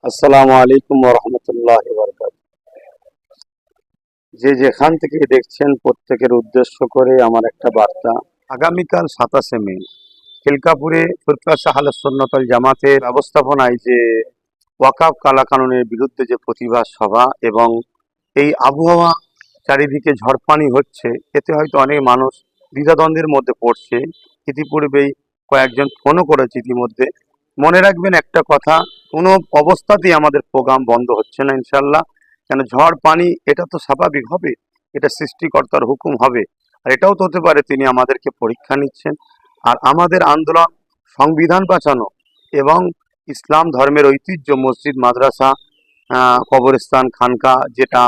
আসসালামু আলাইকুম ওয়া রাহমাতুল্লাহি ওয়া বারাকাতুহু। যে যেখান থেকে দেখছেন প্রত্যেকের উদ্দেশ্য করে আমার একটা বার্তা। আগামীকাল 27শে মে খিলকাপুরে ফুরকাস আহলে সুন্নাত ওয়াল জামাতের ব্যবস্থাপনায় যে ওয়াকাফ কালাকানুনের বিরুদ্ধে যে প্রতিবাদ সভা এবং এই আবহাওয়া চারিদিকে ঝড়পানি হচ্ছে, এতে হয়তো অনেক মানুষ দ্বিধাদ্বন্দ্বের মধ্যে পড়ছে। ইতিপূর্বেই কয়েকজন ফোনও করেছে ইতিমধ্যে। মনে রাখবেন একটা কথা, কোনো অবস্থাতেই আমাদের প্রোগ্রাম বন্ধ হচ্ছে না ইনশাল্লাহ। কেন, ঝড় পানি এটা তো স্বাভাবিক হবে, এটা সৃষ্টিকর্তার হুকুম হবে। আর এটাও তো হতে পারে তিনি আমাদেরকে পরীক্ষা নিচ্ছেন। আর আমাদের আন্দোলন সংবিধান বাঁচানো এবং ইসলাম ধর্মের ঐতিহ্য মসজিদ মাদ্রাসা কবরস্থান খানকা যেটা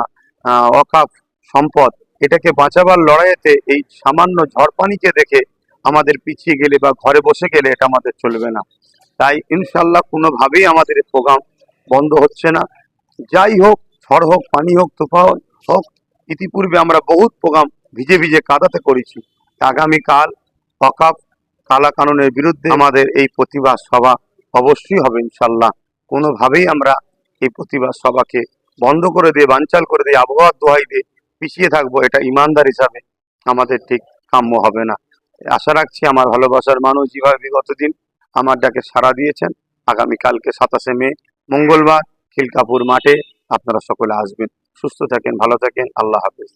ওয়াকাফ সম্পদ, এটাকে বাঁচাবার লড়াইতে এই সামান্য ঝড় পানিকে দেখে আমাদের পিছিয়ে গেলে বা ঘরে বসে গেলে এটা আমাদের চলবে না। তাই ইনশাল্লাহ কোনোভাবেই আমাদের এই প্রোগ্রাম বন্ধ হচ্ছে না। যাই হোক, ঝড় হোক, পানি হোক, তুফান হোক, ইতিপূর্বে আমরা বহুত প্রোগ্রাম ভিজে ভিজে কাদাতে করেছি। আগামীকাল ওয়াকাফ কালা কানুনের বিরুদ্ধে আমাদের এই প্রতিবাদ সভা অবশ্যই হবে ইনশাল্লাহ। কোনোভাবেই আমরা এই প্রতিবাদ সভাকে বন্ধ করে দিয়ে, বানচাল করে দিয়ে, আবহাওয়ার দোহাই দিয়ে পিছিয়ে থাকবো, এটা ইমানদার হিসাবে আমাদের ঠিক কাম্য হবে না। আশা রাখছি আমার ভালোবাসার মানুষ যেভাবে বিগত দিন আমার ডাকে সাড়া দিয়েছেন, আগামীকালকে 27শে মে মঙ্গলবার খিলকাপুর মাঠে আপনারা সকলে আসবেন। সুস্থ থাকেন, ভালো থাকেন, আল্লাহ হাফেজ।